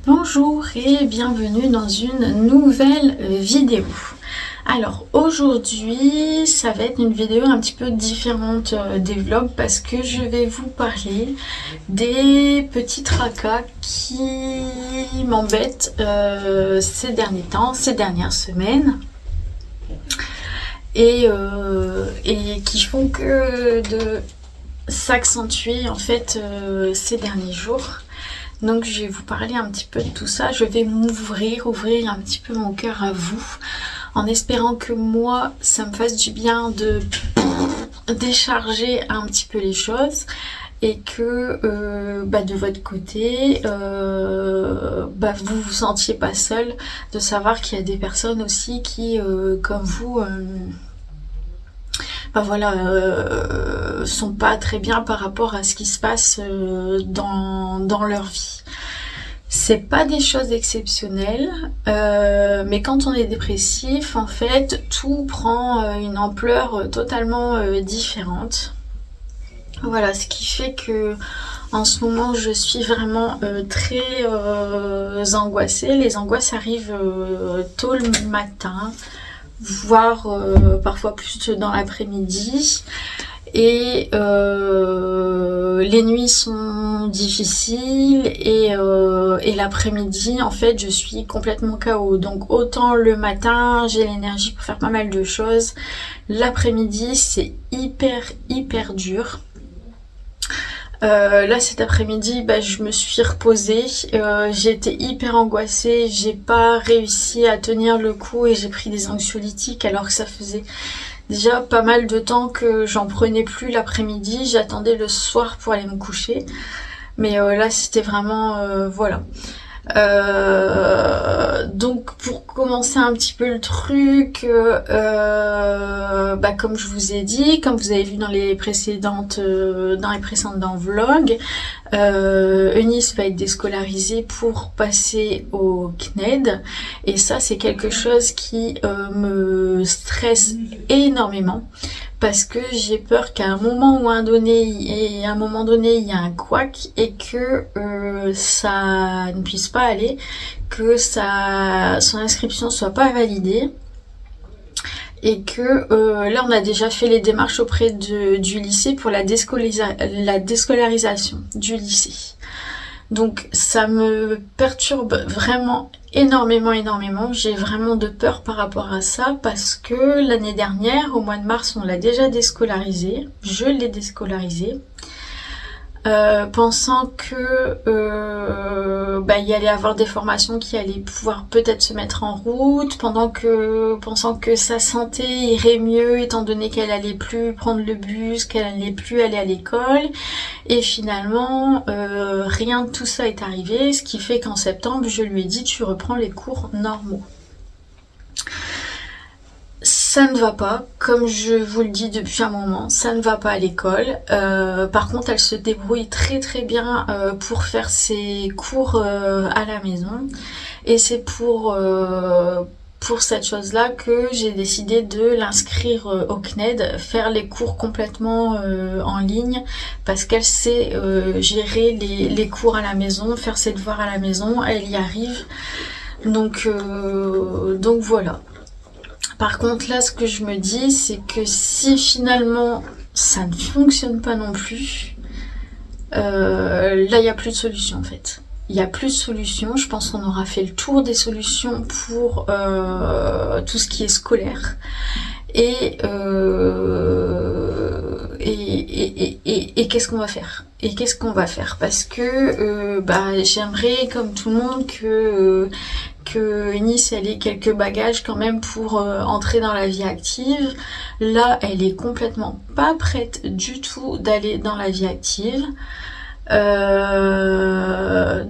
Bonjour et bienvenue dans une nouvelle vidéo. Alors aujourd'hui ça va être une vidéo un petit peu différente des vlogs parce que je vais vous parler des petits tracas qui m'embêtent ces derniers temps, ces dernières semaines et qui font que de s'accentuer en fait ces derniers jours. Donc je vais vous parler un petit peu de tout ça, je vais ouvrir un petit peu mon cœur à vous, en espérant que moi, ça me fasse du bien de décharger un petit peu les choses et que de votre côté, vous vous sentiez pas seul, de savoir qu'il y a des personnes aussi qui, comme vous, sont pas très bien par rapport à ce qui se passe dans leur vie. C'est pas des choses exceptionnelles, mais quand on est dépressif, en fait, tout prend une ampleur totalement différente. Voilà, ce qui fait que en ce moment, je suis vraiment très angoissée. Les angoisses arrivent tôt le matin, voire parfois plus dans l'après-midi. Et les nuits sont difficiles et l'après-midi en fait je suis complètement KO. Donc autant le matin j'ai l'énergie pour faire pas mal de choses, l'après-midi c'est hyper dur. Là cet après-midi je me suis reposée, j'ai été hyper angoissée, j'ai pas réussi à tenir le coup et j'ai pris des anxiolytiques alors que ça faisait déjà pas mal de temps que j'en prenais plus l'après-midi, j'attendais le soir pour aller me coucher. Mais là c'était vraiment voilà. Donc pour commencer un petit peu le truc, comme je vous ai dit, comme vous avez vu dans les précédents vlogs, Eunice va être déscolarisée pour passer au CNED et ça c'est quelque chose qui me stresse énormément parce que j'ai peur qu'à un moment donné il y a un couac et que ça ne puisse pas aller, que son inscription soit pas validée et que là on a déjà fait les démarches auprès du lycée pour la déscolarisation du lycée. Donc ça me perturbe vraiment énormément. J'ai vraiment de peur par rapport à ça parce que l'année dernière, au mois de mars, on l'a déjà déscolarisé. Je l'ai déscolarisé. Pensant que il y allait avoir des formations qui allaient pouvoir peut-être se mettre en route, pensant que sa santé irait mieux étant donné qu'elle allait plus prendre le bus, qu'elle allait plus aller à l'école, et finalement rien de tout ça est arrivé, ce qui fait qu'en septembre je lui ai dit tu reprends les cours normaux. Ça ne va pas, comme je vous le dis depuis un moment, ça ne va pas à l'école. Par contre, elle se débrouille très bien pour faire ses cours à la maison. Et c'est pour cette chose-là que j'ai décidé de l'inscrire au CNED, faire les cours complètement en ligne, parce qu'elle sait gérer les cours à la maison, faire ses devoirs à la maison, elle y arrive. Donc voilà. Par contre là ce que je me dis c'est que si finalement ça ne fonctionne pas non plus, là il n'y a plus de solution en fait. Il n'y a plus de solution, je pense qu'on aura fait le tour des solutions pour tout ce qui est scolaire. Et qu'est-ce qu'on va faire? Parce que j'aimerais comme tout le monde que Eunice elle ait quelques bagages quand même pour entrer dans la vie active. Là elle est complètement pas prête du tout d'aller dans la vie active.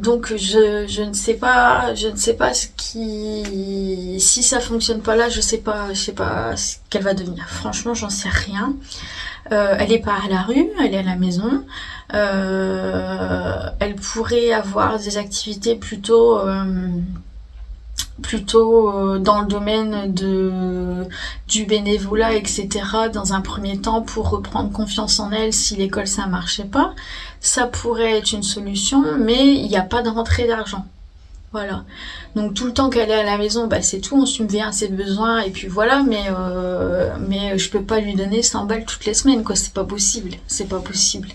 Donc je ne sais pas si ça fonctionne pas là, je sais pas ce qu'elle va devenir. Franchement, j'en sais rien. Elle est pas à la rue, elle est à la maison. Elle pourrait avoir des activités plutôt dans le domaine du bénévolat, etc. dans un premier temps pour reprendre confiance en elle si l'école ça marchait pas. Ça pourrait être une solution, mais il n'y a pas de rentrée d'argent. Voilà. Donc tout le temps qu'elle est à la maison, bah c'est tout, on subvient à ses besoins et puis voilà, mais je peux pas lui donner 100 balles toutes les semaines, quoi, c'est pas possible, c'est pas possible.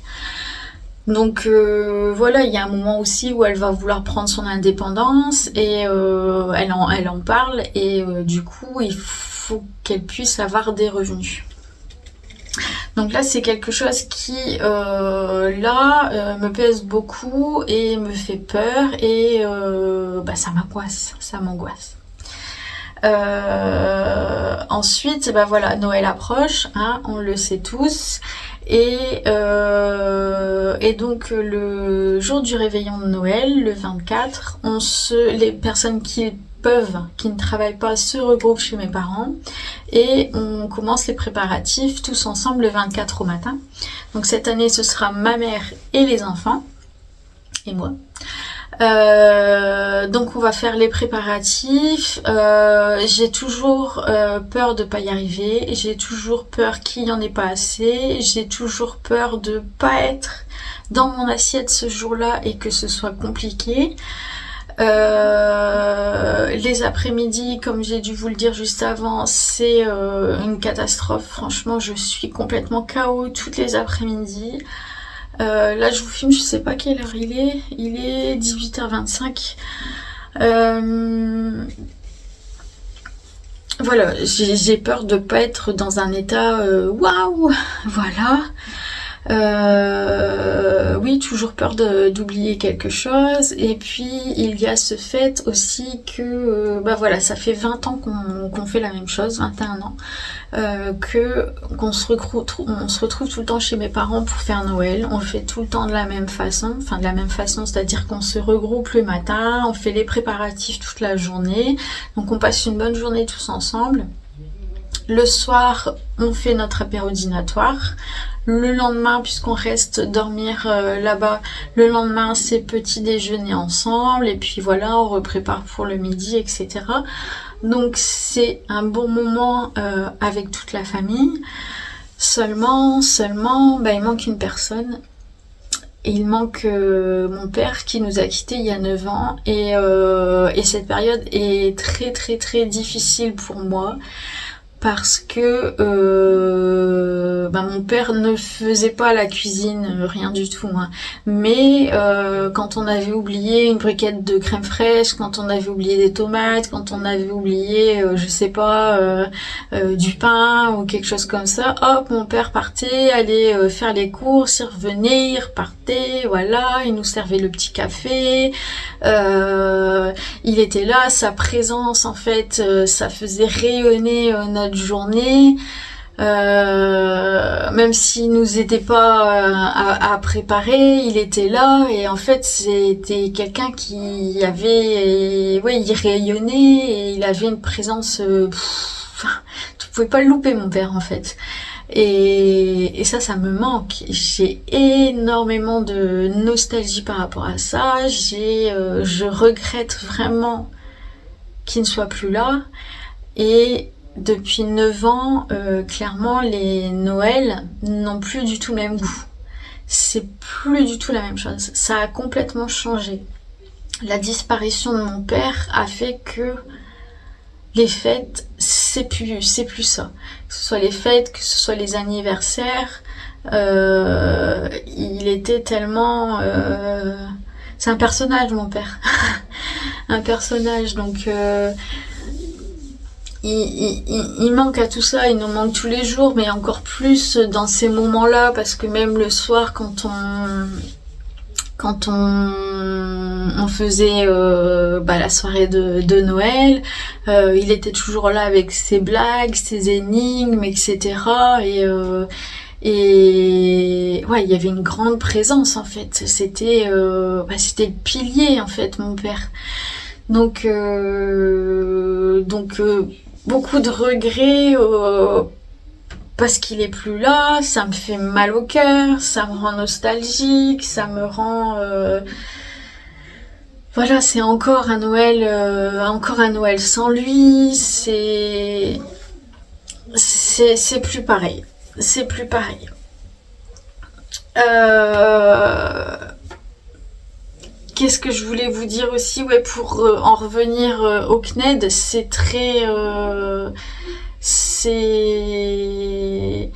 Donc voilà, il y a un moment aussi où elle va vouloir prendre son indépendance et elle en parle et du coup il faut qu'elle puisse avoir des revenus. Donc là c'est quelque chose qui me pèse beaucoup et me fait peur et ça m'angoisse, ça m'angoisse. Ensuite, bah voilà, Noël approche, hein, on le sait tous. Et donc le jour du réveillon de Noël, le 24, les personnes qui peuvent, qui ne travaillent pas, se regroupent chez mes parents et on commence les préparatifs tous ensemble le 24 au matin. Donc cette année, ce sera ma mère et les enfants et moi. Donc on va faire les préparatifs. J'ai toujours peur de pas y arriver. J'ai toujours peur qu'il n'y en ait pas assez. J'ai toujours peur de pas être dans mon assiette ce jour-là et que ce soit compliqué. Les après-midi, comme j'ai dû vous le dire juste avant, c'est une catastrophe. Franchement, je suis complètement KO toutes les après-midi. Là, je vous filme, je sais pas quelle heure il est. Il est 18h25. Voilà, j'ai peur de pas être dans un état waouh, voilà. Oui, toujours peur d'oublier quelque chose. Et puis il y a ce fait aussi que voilà, ça fait 20 ans qu'on fait la même chose, 21 ans, qu'on se retrouve tout le temps chez mes parents pour faire Noël. On le fait tout le temps de la même façon, c'est-à-dire qu'on se regroupe le matin, on fait les préparatifs toute la journée, donc on passe une bonne journée tous ensemble. Le soir, on fait notre apéro dînatoire. Le lendemain, puisqu'on reste dormir là-bas, le lendemain, c'est petit déjeuner ensemble. Et puis voilà, on reprépare pour le midi, etc. Donc c'est un bon moment avec toute la famille. Seulement, il manque une personne. Et il manque mon père qui nous a quittés il y a 9 ans. Et cette période est très très très difficile pour moi. Parce que mon père ne faisait pas la cuisine, rien du tout, hein. Mais quand on avait oublié une briquette de crème fraîche, quand on avait oublié des tomates, quand on avait oublié du pain ou quelque chose comme ça, hop, mon père partait, allait faire les courses, il revenait, il repartait, voilà, il nous servait le petit café, il était là, sa présence en fait, ça faisait rayonner notre journée, même s'il nous aidait pas à préparer, il était là et en fait c'était quelqu'un qui avait, il rayonnait et il avait une présence, tu pouvais pas le louper mon père en fait. Et ça me manque. J'ai énormément de nostalgie par rapport à ça. Je regrette vraiment qu'il ne soit plus là. Et depuis 9 ans, clairement, les Noëls n'ont plus du tout le même goût. C'est plus du tout la même chose. Ça a complètement changé. La disparition de mon père a fait que les fêtes, c'est plus ça. Que ce soit les fêtes, que ce soit les anniversaires, il était tellement... c'est un personnage, mon père. Un personnage, donc... il manque à tout ça, il nous manque tous les jours, mais encore plus dans ces moments-là, parce que même le soir, quand on faisait la soirée de Noël, il était toujours là avec ses blagues, ses énigmes, etc. Et ouais, il y avait une grande présence en fait. C'était le pilier en fait, mon père. Donc beaucoup de regrets parce qu'il est plus là, ça me fait mal au cœur, ça me rend nostalgique, ça me rend voilà, c'est encore un Noël sans lui, c'est plus pareil, c'est plus pareil. qu'est-ce que je voulais vous dire aussi, ouais, pour en revenir au CNED, c'est très... c'est...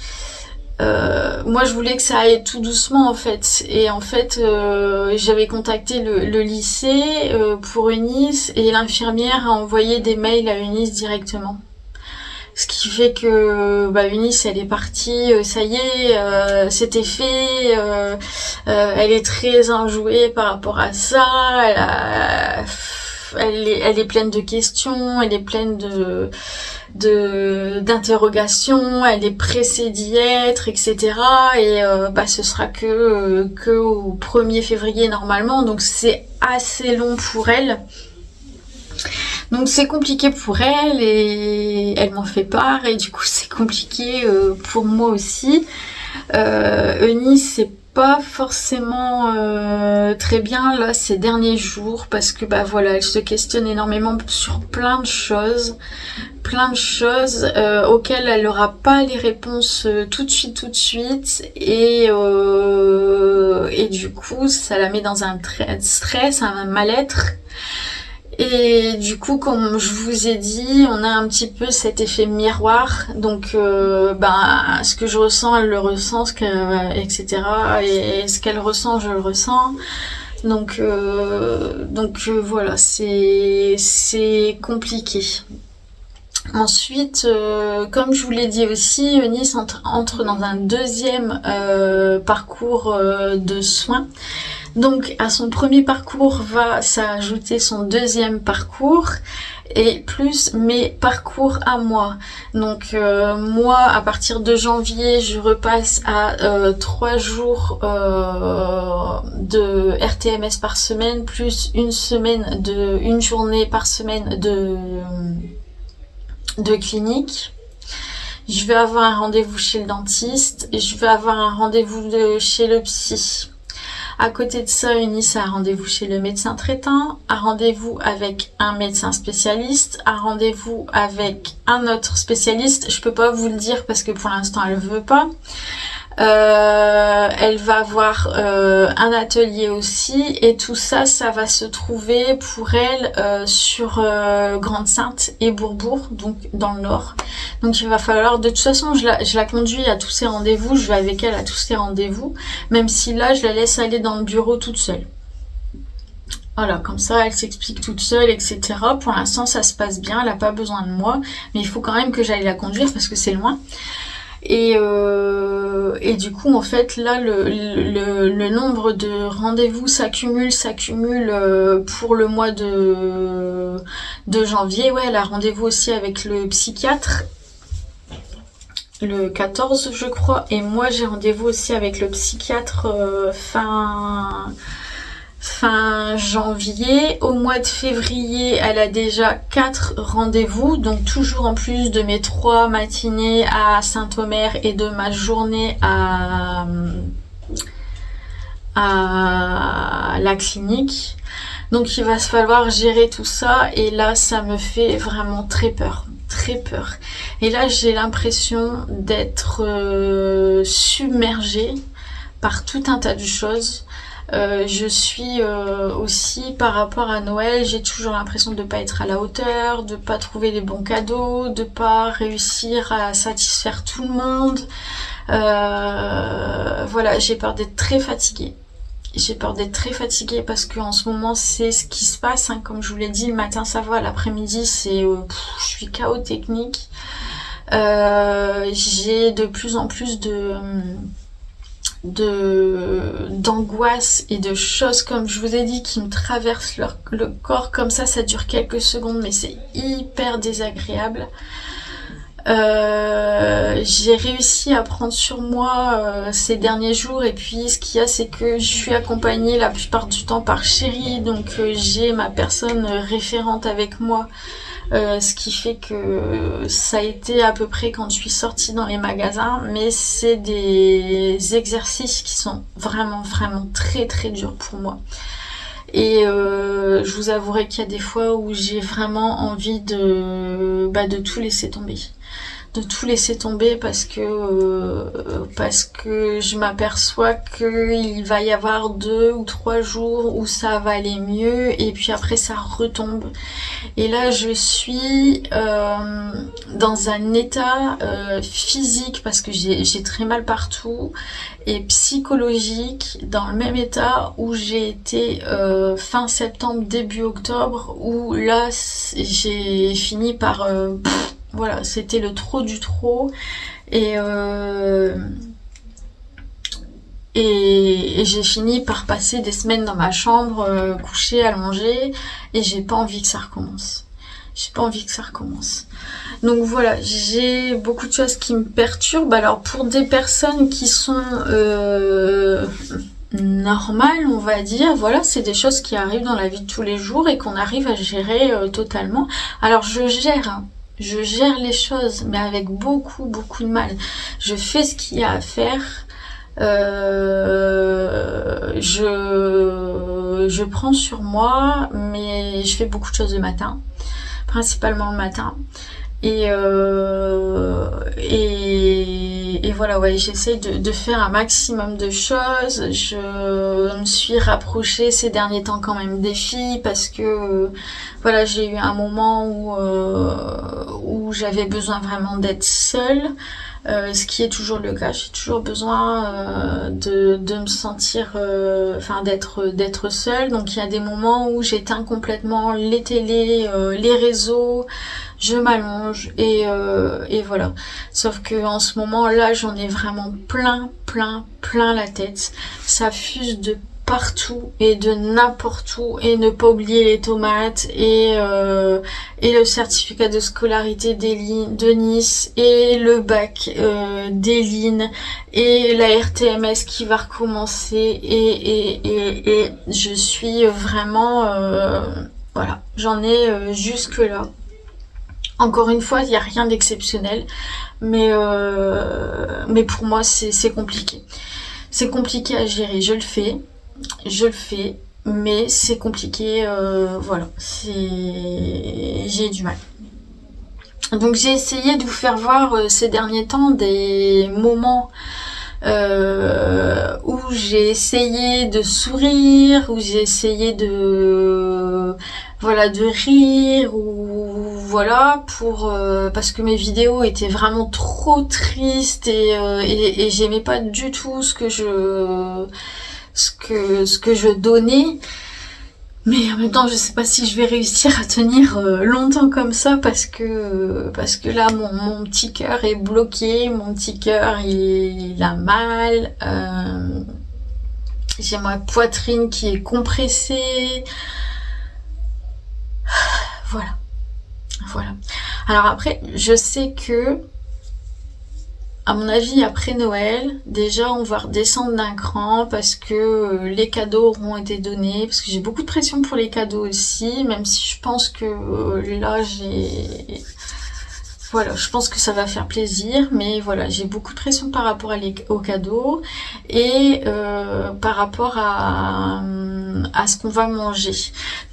moi je voulais que ça aille tout doucement en fait, et en fait j'avais contacté le lycée pour Eunice, et l'infirmière a envoyé des mails à Eunice directement. Ce qui fait que Eunice elle est partie, ça y est, c'était fait, elle est très enjouée par rapport à ça, elle est pleine de questions, elle est pleine d'interrogations, elle est pressée d'y être, etc. Et ce sera que au 1er février normalement, donc c'est assez long pour elle. Donc c'est compliqué pour elle, et elle m'en fait part, et du coup c'est compliqué pour moi aussi. Eunice, c'est pas forcément très bien là ces derniers jours, parce que elle se questionne énormément sur plein de choses auxquelles elle n'aura pas les réponses tout de suite, et du coup ça la met dans un stress, un mal-être. Et du coup, comme je vous ai dit, on a un petit peu cet effet miroir. Donc, ce que je ressens, elle le ressent, etc. Et ce qu'elle ressent, je le ressens. Donc voilà, c'est compliqué. Ensuite, comme je vous l'ai dit aussi, Eunice entre dans un deuxième parcours de soins. Donc à son premier parcours va s'ajouter son deuxième parcours, et plus mes parcours à moi. Donc moi, à partir de janvier, je repasse à 3 jours de RTMS par semaine, plus une journée par semaine de clinique. Je vais avoir un rendez-vous chez le dentiste, et je vais avoir un rendez-vous chez le psy. À côté de ça, Eunice a un rendez-vous chez le médecin traitant, un rendez-vous avec un médecin spécialiste, un rendez-vous avec un autre spécialiste. Je peux pas vous le dire parce que pour l'instant elle veut pas. Elle va avoir un atelier aussi, et tout ça, ça va se trouver pour elle sur Grande-Synthe et Bourbourg, donc dans le nord. Donc il va falloir, de toute façon je la conduis à tous ces rendez-vous, je vais avec elle à tous ces rendez-vous, même si là je la laisse aller dans le bureau toute seule. Voilà, comme ça elle s'explique toute seule, etc. Pour l'instant ça se passe bien, elle n'a pas besoin de moi, mais il faut quand même que j'aille la conduire parce que c'est loin. Et du coup, en fait, là, le nombre de rendez-vous s'accumule pour le mois de janvier. Ouais, elle a rendez-vous aussi avec le psychiatre le 14, je crois. Et moi, j'ai rendez-vous aussi avec le psychiatre fin janvier. Au mois de février, elle a déjà 4 rendez-vous, donc toujours en plus de mes 3 matinées à Saint-Omer et de ma journée à la clinique. Donc il va se falloir gérer tout ça, et là ça me fait vraiment très peur. Et là j'ai l'impression d'être submergée par tout un tas de choses. Je suis aussi, par rapport à Noël, j'ai toujours l'impression de pas être à la hauteur, de pas trouver les bons cadeaux, de pas réussir à satisfaire tout le monde. Voilà, j'ai peur d'être très fatiguée. Parce qu'en ce moment c'est ce qui se passe, hein. Comme je vous l'ai dit, le matin ça va, l'après-midi c'est je suis KO technique. J'ai de plus en plus d'angoisse et de choses, comme je vous ai dit, qui me traversent le corps comme ça dure quelques secondes, mais c'est hyper désagréable. J'ai réussi à prendre sur moi ces derniers jours, et puis ce qu'il y a, c'est que je suis accompagnée la plupart du temps par Chérie, donc j'ai ma personne référente avec moi, ce qui fait que ça a été à peu près quand je suis sortie dans les magasins, mais c'est des exercices qui sont vraiment très très durs pour moi. Et je vous avouerai qu'il y a des fois où j'ai vraiment envie de tout laisser tomber. de tout laisser tomber parce que je m'aperçois qu'il va y avoir 2 ou 3 jours où ça va aller mieux et puis après ça retombe. Et là je suis dans un état physique parce que j'ai très mal partout et psychologique dans le même état où j'ai été fin septembre, début octobre, où là j'ai fini par voilà, c'était le trop du trop et j'ai fini par passer des semaines dans ma chambre, couchée, allongée, et j'ai pas envie que ça recommence. J'ai pas envie que ça recommence. Donc voilà, j'ai beaucoup de choses qui me perturbent. Alors pour des personnes qui sont normales, on va dire, voilà, c'est des choses qui arrivent dans la vie de tous les jours et qu'on arrive à gérer totalement. Alors je gère les choses, mais avec beaucoup de mal. Je fais ce qu'il y a à faire. Je prends sur moi, mais je fais beaucoup de choses le matin, principalement le matin. Et voilà, ouais, j'essaye de faire un maximum de choses. Je me suis rapprochée ces derniers temps quand même des filles parce que voilà, j'ai eu un moment où j'avais besoin vraiment d'être seule. Ce qui est toujours le cas, j'ai toujours besoin de me sentir, enfin d'être seule. Donc il y a des moments où j'éteins complètement les télés, les réseaux, je m'allonge et voilà. Sauf que en ce moment là, j'en ai vraiment plein la tête. Ça fuse de partout et de n'importe où, et ne pas oublier les tomates et le certificat de scolarité de Nice et le bac d'Eline et la RTMS qui va recommencer et je suis vraiment voilà, j'en ai jusque là. Encore une fois, il n'y a rien d'exceptionnel, mais pour moi c'est compliqué. C'est compliqué à gérer, je le fais, mais c'est compliqué, voilà, j'ai du mal. Donc j'ai essayé de vous faire voir ces derniers temps des moments où j'ai essayé de sourire, où j'ai essayé de rire, ou voilà, pour parce que mes vidéos étaient vraiment trop tristes et j'aimais pas du tout ce que je donnais. Mais en même temps, je sais pas si je vais réussir à tenir longtemps comme ça parce que là, mon petit cœur est bloqué, mon petit cœur il a mal. J'ai ma poitrine qui est compressée. Voilà. Alors après, je sais que, à mon avis, après Noël, déjà on va redescendre d'un cran parce que les cadeaux auront été donnés, parce que j'ai beaucoup de pression pour les cadeaux aussi, même si je pense que là voilà, je pense que ça va faire plaisir, mais voilà, j'ai beaucoup de pression par rapport aux cadeaux et par rapport à ce qu'on va manger.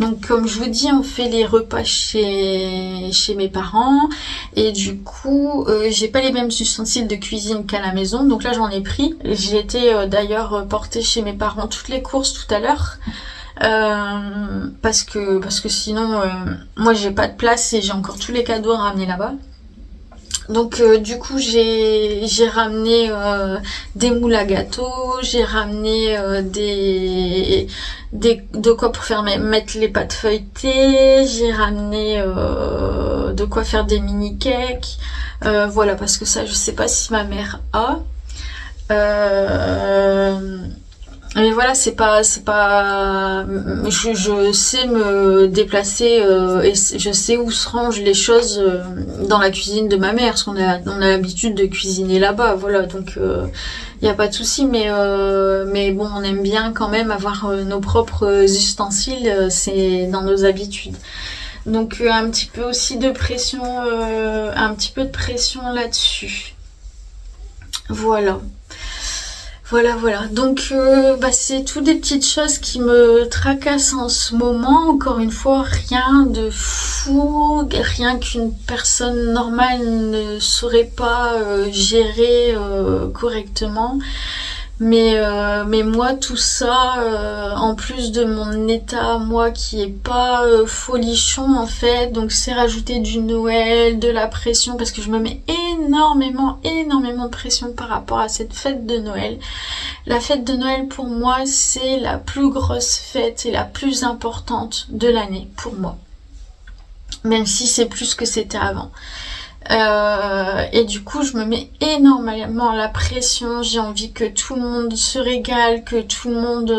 Donc comme je vous dis, on fait les repas chez mes parents et du coup, j'ai pas les mêmes ustensiles de cuisine qu'à la maison, donc là j'en ai pris. J'ai été d'ailleurs porter chez mes parents toutes les courses tout à l'heure. Parce que sinon moi j'ai pas de place et j'ai encore tous les cadeaux à ramener là-bas. Donc du coup j'ai ramené des moules à gâteau, j'ai ramené de quoi pour faire mettre les pâtes feuilletées, j'ai ramené de quoi faire des mini cakes, voilà, parce que ça je sais pas si ma mère a. Mais voilà, c'est pas je sais me déplacer et je sais où se rangent les choses dans la cuisine de ma mère parce qu'on a l'habitude de cuisiner là-bas, voilà, donc y a pas de souci, mais bon, on aime bien quand même avoir nos propres ustensiles, c'est dans nos habitudes. Donc un petit peu aussi de pression, un petit peu de pression là-dessus. Voilà. Voilà. Donc, c'est toutes des petites choses qui me tracassent en ce moment. Encore une fois, rien de fou, rien qu'une personne normale ne saurait pas gérer correctement. Mais moi, tout ça, en plus de mon état, moi qui est pas folichon en fait, donc c'est rajouter du Noël, de la pression, parce que je me mets énormément de pression par rapport à cette fête de Noël. La fête de Noël pour moi, c'est la plus grosse fête et la plus importante de l'année pour moi. Même si c'est plus que c'était avant. Et du coup, je me mets énormément la pression. J'ai envie que tout le monde se régale, que tout le monde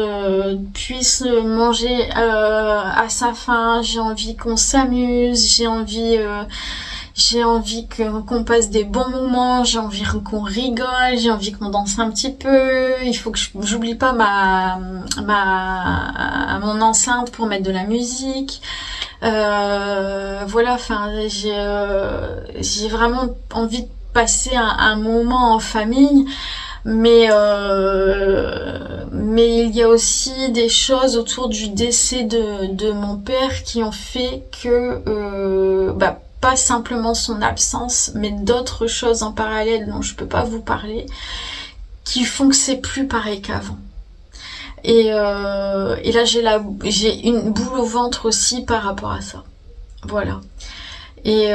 puisse manger à sa faim. J'ai envie qu'on s'amuse. J'ai envie qu'on passe des bons moments. J'ai envie qu'on rigole. J'ai envie qu'on danse un petit peu. Il faut que j'oublie pas mon enceinte pour mettre de la musique. Voilà, enfin, j'ai vraiment envie de passer un moment en famille, mais il y a aussi des choses autour du décès de mon père qui ont fait que pas simplement son absence, mais d'autres choses en parallèle dont je peux pas vous parler, qui font que c'est plus pareil qu'avant. Et là j'ai une boule au ventre aussi par rapport à ça. Voilà. Et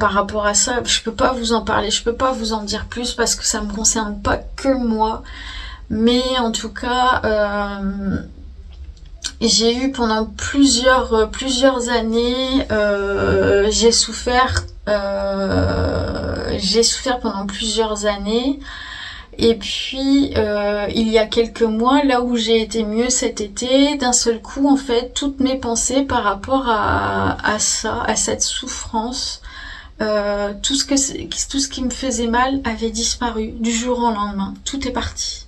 par rapport à ça, je peux pas vous en parler, je peux pas vous en dire plus parce que ça me concerne pas que moi. Mais en tout cas, j'ai eu pendant plusieurs années, j'ai souffert pendant plusieurs années. Et puis, il y a quelques mois, là où j'ai été mieux cet été, d'un seul coup, en fait, toutes mes pensées par rapport à ça, à cette souffrance, tout ce qui me faisait mal avait disparu du jour au lendemain. Tout est parti.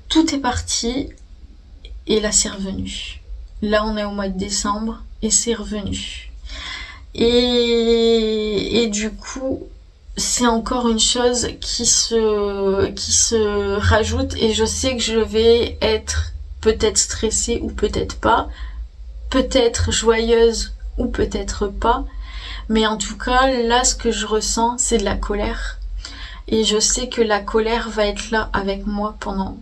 Tout est parti, et là, c'est revenu. Là, on est au mois de décembre, et c'est revenu. Et du coup, c'est encore une chose qui se rajoute, et je sais que je vais être peut-être stressée ou peut-être pas, peut-être joyeuse ou peut-être pas, mais en tout cas là ce que je ressens c'est de la colère, et je sais que la colère va être là avec moi pendant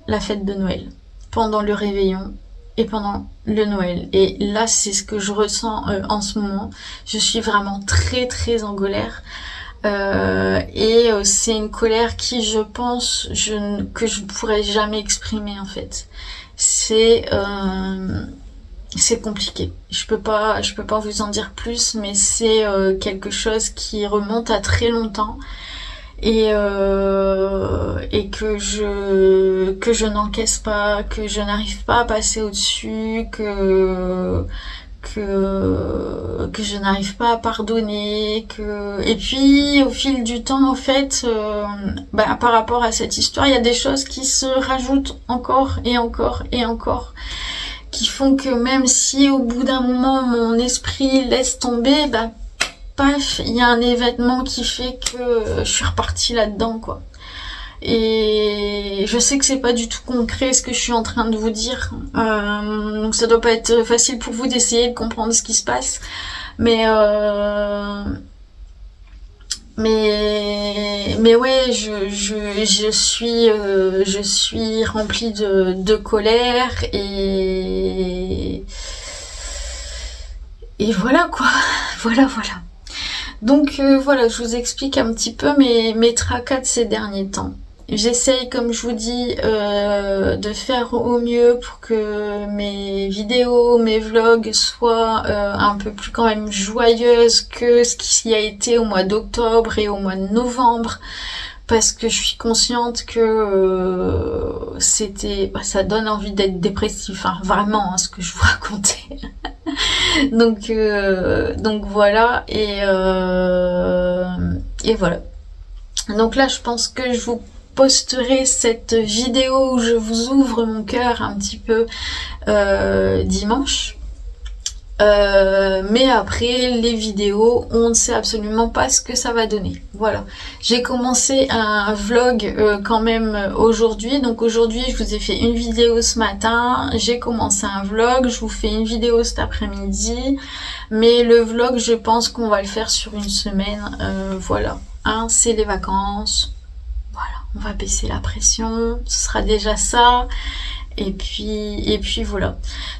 la fête de Noël, pendant le réveillon et pendant le Noël. Et là c'est ce que je ressens en ce moment. Je suis vraiment très très en colère. Et c'est une colère qui, je pense, que je ne pourrais jamais exprimer en fait. C'est compliqué. Je peux pas vous en dire plus, mais c'est quelque chose qui remonte à très longtemps, et que je n'encaisse pas, que je n'arrive pas à passer au-dessus, que je n'arrive pas à pardonner, et puis au fil du temps en fait, par rapport à cette histoire, il y a des choses qui se rajoutent encore et encore et encore, qui font que même si au bout d'un moment mon esprit laisse tomber, paf, il y a un événement qui fait que je suis repartie là-dedans quoi. Et je sais que c'est pas du tout concret ce que je suis en train de vous dire, donc ça doit pas être facile pour vous d'essayer de comprendre ce qui se passe, mais ouais, je suis remplie de colère, et voilà quoi. Voilà. Donc voilà, je vous explique un petit peu mes tracas de ces derniers temps. J'essaye, comme je vous dis, de faire au mieux pour que mes vidéos, mes vlogs soient un peu plus quand même joyeuses que ce qui a été au mois d'octobre et au mois de novembre, parce que je suis consciente que ça donne envie d'être dépressif, hein, vraiment, hein, ce que je vous racontais. donc voilà, et voilà. Donc là, je pense que je vous posterai cette vidéo où je vous ouvre mon cœur un petit peu dimanche. Mais après, les vidéos, on ne sait absolument pas ce que ça va donner. Voilà. J'ai commencé un vlog quand même aujourd'hui. Donc aujourd'hui, je vous ai fait une vidéo ce matin. J'ai commencé un vlog. Je vous fais une vidéo cet après-midi. Mais le vlog, je pense qu'on va le faire sur une semaine. Voilà. Hein, c'est les vacances. Voilà. On va baisser la pression. Ce sera déjà ça. Et puis voilà.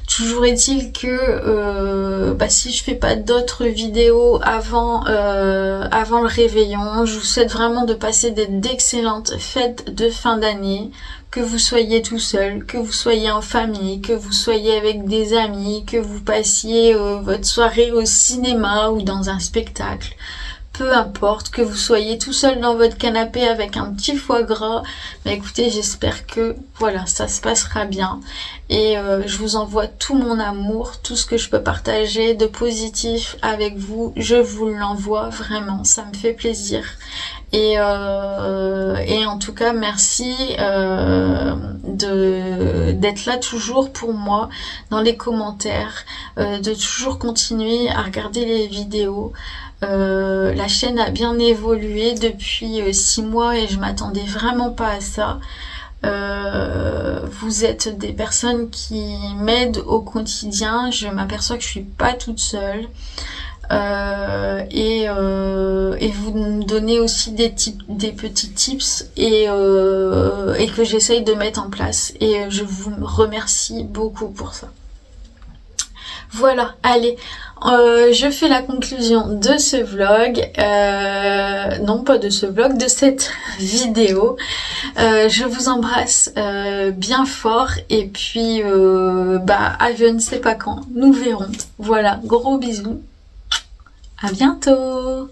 Toujours est-il que si je fais pas d'autres vidéos avant le réveillon, je vous souhaite vraiment de passer d'excellentes fêtes de fin d'année, que vous soyez tout seul, que vous soyez en famille, que vous soyez avec des amis, que vous passiez votre soirée au cinéma ou dans un spectacle. Peu importe, que vous soyez tout seul dans votre canapé avec un petit foie gras, mais écoutez, j'espère que voilà, ça se passera bien. Et je vous envoie tout mon amour, tout ce que je peux partager de positif avec vous, je vous l'envoie vraiment, ça me fait plaisir. Et en tout cas, merci d'être là toujours pour moi dans les commentaires, de toujours continuer à regarder les vidéos. La chaîne a bien évolué depuis 6 mois et je m'attendais vraiment pas à ça. Vous êtes des personnes qui m'aident au quotidien, je m'aperçois que je suis pas toute seule. Et vous me donnez aussi des petits tips et que j'essaye de mettre en place, et je vous remercie beaucoup pour ça. Voilà, allez, je fais la conclusion de ce vlog, non pas de ce vlog, de cette vidéo. Je vous embrasse bien fort, et puis à je ne sais pas quand, nous verrons. Voilà, gros bisous, à bientôt.